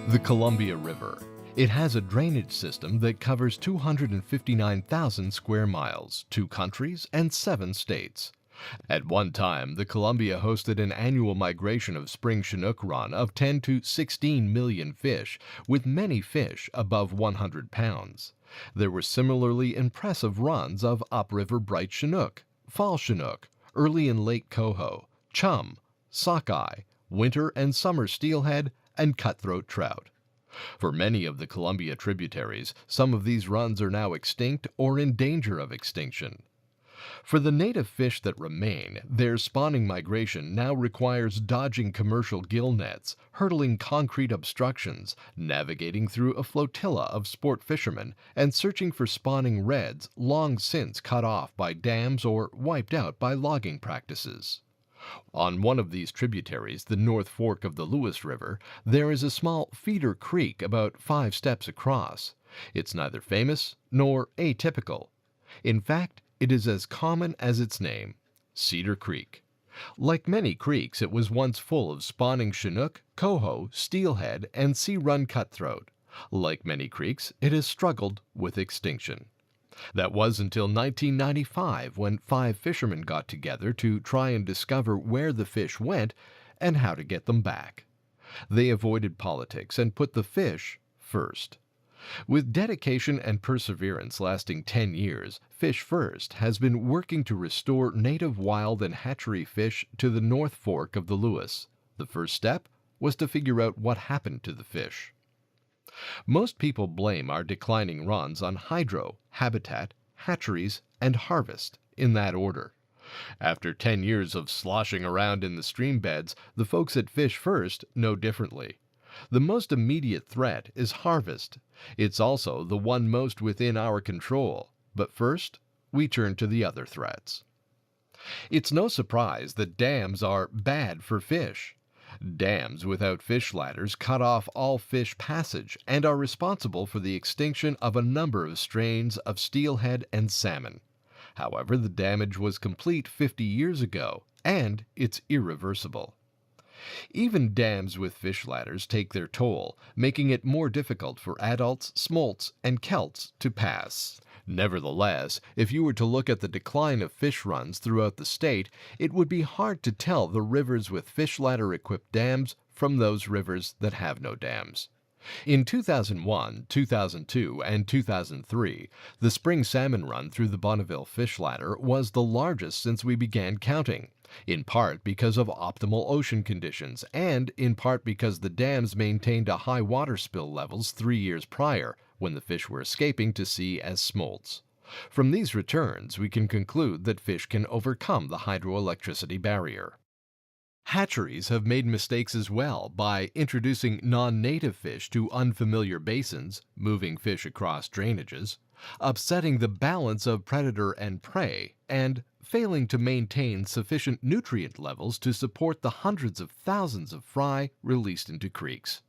The Columbia River. It has a drainage system that covers 259,000 square miles, 2 countries, and 7 states. At one time, the Columbia hosted an annual migration of spring Chinook run of 10 to 16 million fish, with many fish above 100 pounds. There were similarly impressive runs of upriver bright Chinook, fall Chinook, early and late coho, chum, sockeye, winter and summer steelhead, and cutthroat trout. For many of the Columbia tributaries, some of these runs are now extinct or in danger of extinction. For the native fish that remain, their spawning migration now requires dodging commercial gill nets, hurdling concrete obstructions, navigating through a flotilla of sport fishermen, and searching for spawning redds long since cut off by dams or wiped out by logging practices. On one of these tributaries, the North Fork of the Lewis River, there is a small feeder creek about 5 steps across. It's neither famous nor atypical. In fact, it is as common as its name, Cedar Creek. Like many creeks, it was once full of spawning Chinook, coho, steelhead, and sea-run cutthroat. Like many creeks, it has struggled with extinction. That was until 1995, when 5 fishermen got together to try and discover where the fish went and how to get them back. They avoided politics and put the fish first. With dedication and perseverance lasting 10 years, Fish First has been working to restore native wild and hatchery fish to the North Fork of the Lewis. The first step was to figure out what happened to the fish. Most people blame our declining runs on hydro, habitat, hatcheries, and harvest, in that order. After 10 years of sloshing around in the stream beds, the folks at Fish First know differently. The most immediate threat is harvest. It's also the one most within our control. But first, we turn to the other threats. It's no surprise that dams are bad for fish. Dams without fish ladders cut off all fish passage and are responsible for the extinction of a number of strains of steelhead and salmon. However, the damage was complete 50 years ago, and it's irreversible. Even dams with fish ladders take their toll, making it more difficult for adults, smolts, and kelts to pass. Nevertheless, if you were to look at the decline of fish runs throughout the state, it would be hard to tell the rivers with fish ladder-equipped dams from those rivers that have no dams. In 2001, 2002, and 2003, the spring salmon run through the Bonneville Fish Ladder was the largest since we began counting, in part because of optimal ocean conditions and in part because the dams maintained a high water spill levels 3 years prior, when the fish were escaping to sea as smolts. From these returns, we can conclude that fish can overcome the hydroelectricity barrier. Hatcheries have made mistakes as well by introducing non-native fish to unfamiliar basins, moving fish across drainages, upsetting the balance of predator and prey, and failing to maintain sufficient nutrient levels to support the hundreds of thousands of fry released into creeks.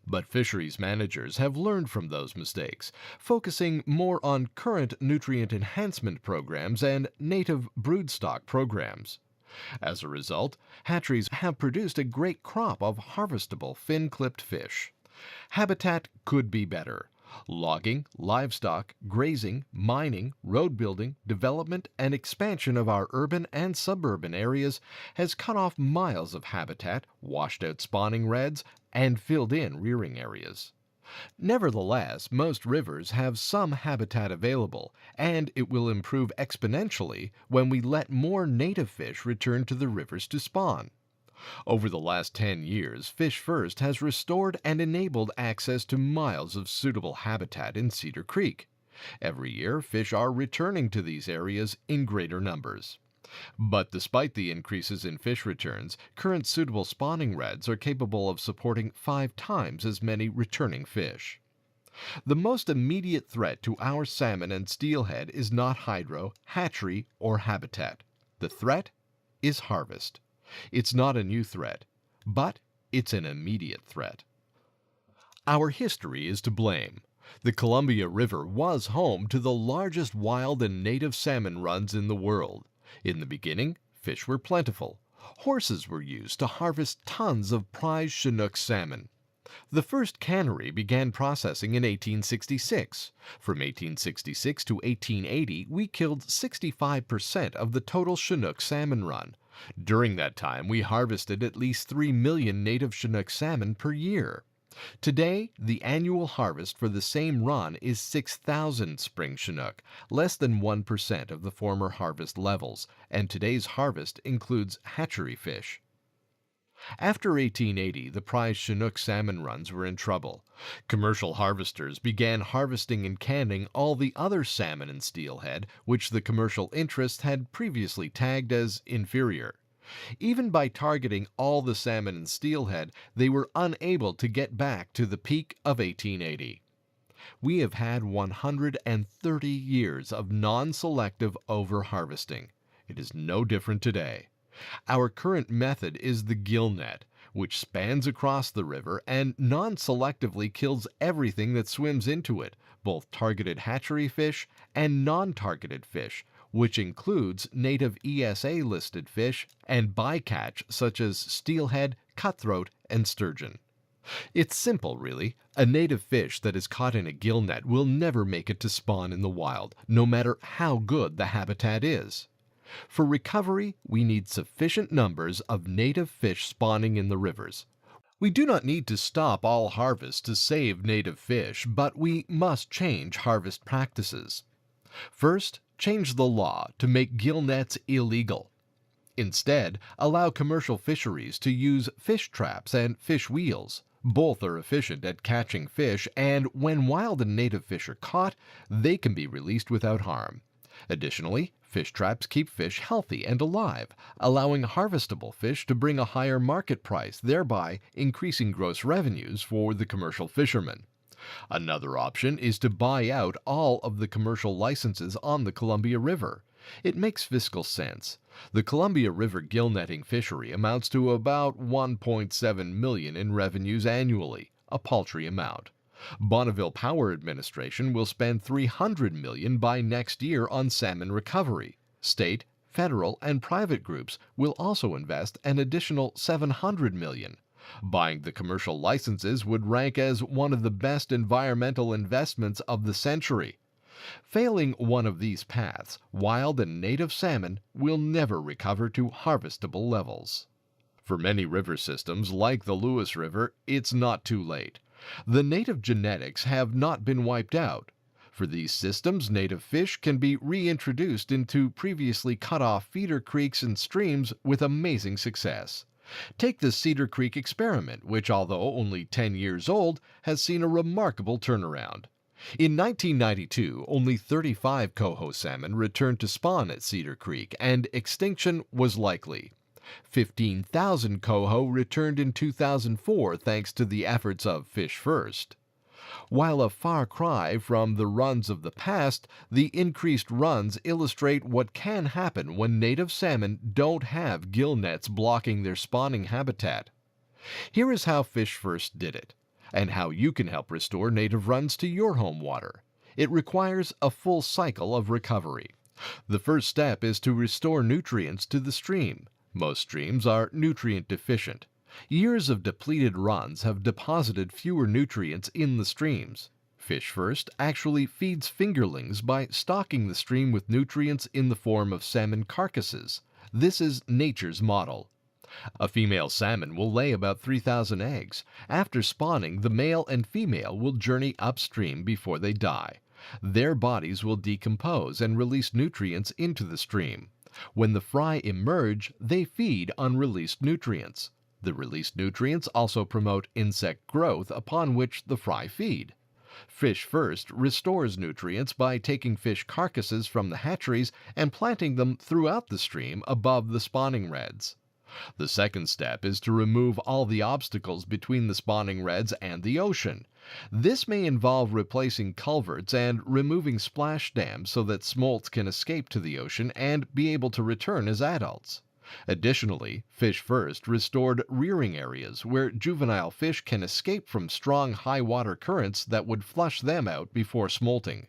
But fisheries managers have learned from those mistakes, focusing more on current nutrient enhancement programs and native broodstock programs. As a result, hatcheries have produced a great crop of harvestable fin-clipped fish. Habitat could be better. Logging, livestock, grazing, mining, road building, development, and expansion of our urban and suburban areas has cut off miles of habitat, washed out spawning redds, and filled in rearing areas. Nevertheless, most rivers have some habitat available, and it will improve exponentially when we let more native fish return to the rivers to spawn. Over the last 10 years, Fish First has restored and enabled access to miles of suitable habitat in Cedar Creek. Every year, fish are returning to these areas in greater numbers. But despite the increases in fish returns, current suitable spawning redds are capable of supporting 5 times as many returning fish. The most immediate threat to our salmon and steelhead is not hydro, hatchery, or habitat. The threat is harvest. It's not a new threat, but it's an immediate threat. Our history is to blame. The Columbia River was home to the largest wild and native salmon runs in the world. In the beginning, fish were plentiful. Horses were used to harvest tons of prize Chinook salmon. The first cannery began processing in 1866. From 1866 to 1880, we killed 65% of the total Chinook salmon run. During that time, we harvested at least 3 million native Chinook salmon per year. Today, the annual harvest for the same run is 6,000 spring Chinook, less than 1% of the former harvest levels, and today's harvest includes hatchery fish. After 1880, the prize Chinook salmon runs were in trouble. Commercial harvesters began harvesting and canning all the other salmon and steelhead, which the commercial interests had previously tagged as inferior. Even by targeting all the salmon and steelhead, they were unable to get back to the peak of 1880. We have had 130 years of non-selective overharvesting. It is no different today. Our current method is the gill net, which spans across the river and non-selectively kills everything that swims into it, both targeted hatchery fish and non-targeted fish, which includes native ESA-listed fish and bycatch such as steelhead, cutthroat, and sturgeon. It's simple, really. A native fish that is caught in a gill net will never make it to spawn in the wild, no matter how good the habitat is. For recovery, we need sufficient numbers of native fish spawning in the rivers. We do not need to stop all harvest to save native fish, but we must change harvest practices. First, change the law to make gill nets illegal. Instead, allow commercial fisheries to use fish traps and fish wheels. Both are efficient at catching fish, and when wild and native fish are caught, they can be released without harm. Additionally, fish traps keep fish healthy and alive, allowing harvestable fish to bring a higher market price, thereby increasing gross revenues for the commercial fishermen. Another option is to buy out all of the commercial licenses on the Columbia River. It makes fiscal sense. The Columbia River gill netting fishery amounts to about $1.7 million in revenues annually, a paltry amount. Bonneville Power Administration will spend $300 million by next year on salmon recovery. State, federal, and private groups will also invest an additional $700 million. Buying the commercial licenses would rank as one of the best environmental investments of the century. Failing one of these paths, wild and native salmon will never recover to harvestable levels. For many river systems, like the Lewis River, it's not too late. The native genetics have not been wiped out. For these systems, native fish can be reintroduced into previously cut-off feeder creeks and streams with amazing success. Take the Cedar Creek experiment, which, although only 10 years old, has seen a remarkable turnaround. In 1992, only 35 coho salmon returned to spawn at Cedar Creek, and extinction was likely. 15,000 coho returned in 2004 thanks to the efforts of Fish First. While a far cry from the runs of the past, the increased runs illustrate what can happen when native salmon don't have gill nets blocking their spawning habitat. Here is how Fish First did it, and how you can help restore native runs to your home water. It requires a full cycle of recovery. The first step is to restore nutrients to the stream. Most streams are nutrient deficient. Years of depleted runs have deposited fewer nutrients in the streams. Fish First actually feeds fingerlings by stocking the stream with nutrients in the form of salmon carcasses. This is nature's model. A female salmon will lay about 3,000 eggs. After spawning, the male and female will journey upstream before they die. Their bodies will decompose and release nutrients into the stream. When the fry emerge, they feed on released nutrients. The released nutrients also promote insect growth upon which the fry feed. Fish First restores nutrients by taking fish carcasses from the hatcheries and planting them throughout the stream above the spawning redds. The second step is to remove all the obstacles between the spawning redds and the ocean. This may involve replacing culverts and removing splash dams so that smolts can escape to the ocean and be able to return as adults. Additionally, Fish First restored rearing areas where juvenile fish can escape from strong high water currents that would flush them out before smolting.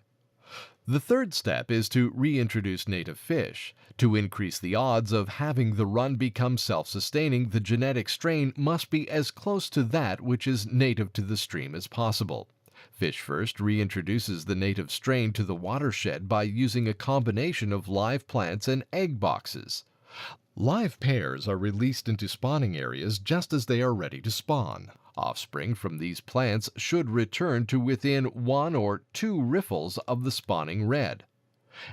The third step is to reintroduce native fish. To increase the odds of having the run become self-sustaining, the genetic strain must be as close to that which is native to the stream as possible. Fish First reintroduces the native strain to the watershed by using a combination of live plants and egg boxes. Live pairs are released into spawning areas just as they are ready to spawn. Offspring from these plants should return to within 1 or 2 riffles of the spawning redd.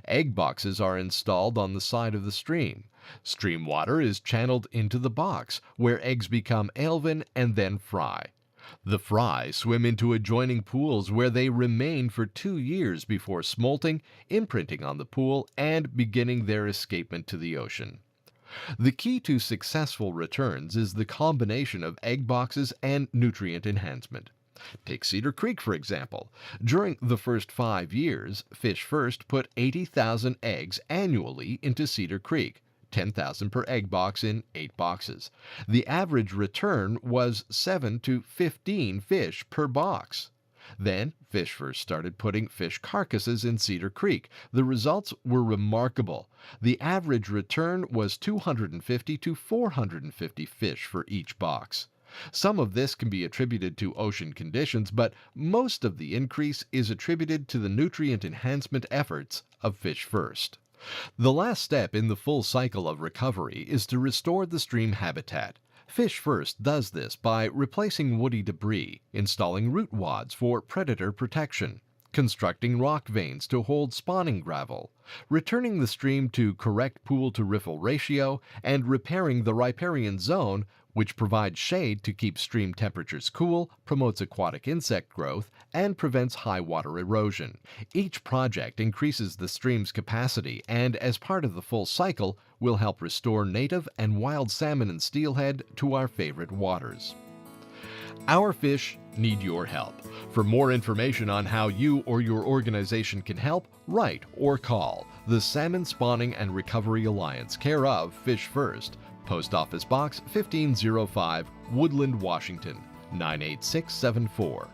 Egg boxes are installed on the side of the stream. Stream water is channeled into the box, where eggs become alevin and then fry. The fry swim into adjoining pools where they remain for 2 years before smolting, imprinting on the pool, and beginning their escapement to the ocean. The key to successful returns is the combination of egg boxes and nutrient enhancement. Take Cedar Creek, for example. During the first 5 years, Fish First put 80,000 eggs annually into Cedar Creek, 10,000 per egg box in 8 boxes. The average return was 7 to 15 fish per box. Then, Fish First started putting fish carcasses in Cedar Creek. The results were remarkable. The average return was 250 to 450 fish for each box. Some of this can be attributed to ocean conditions, but most of the increase is attributed to the nutrient enhancement efforts of Fish First. The last step in the full cycle of recovery is to restore the stream habitat. Fish First does this by replacing woody debris, installing root wads for predator protection, constructing rock veins to hold spawning gravel, returning the stream to correct pool-to-riffle ratio, and repairing the riparian zone, which provides shade to keep stream temperatures cool, promotes aquatic insect growth, and prevents high water erosion. Each project increases the stream's capacity and, as part of the full cycle, will help restore native and wild salmon and steelhead to our favorite waters. Our fish need your help. For more information on how you or your organization can help, write or call the Salmon Spawning and Recovery Alliance, care of Fish First, Post Office Box 1505, Woodland, Washington 98674.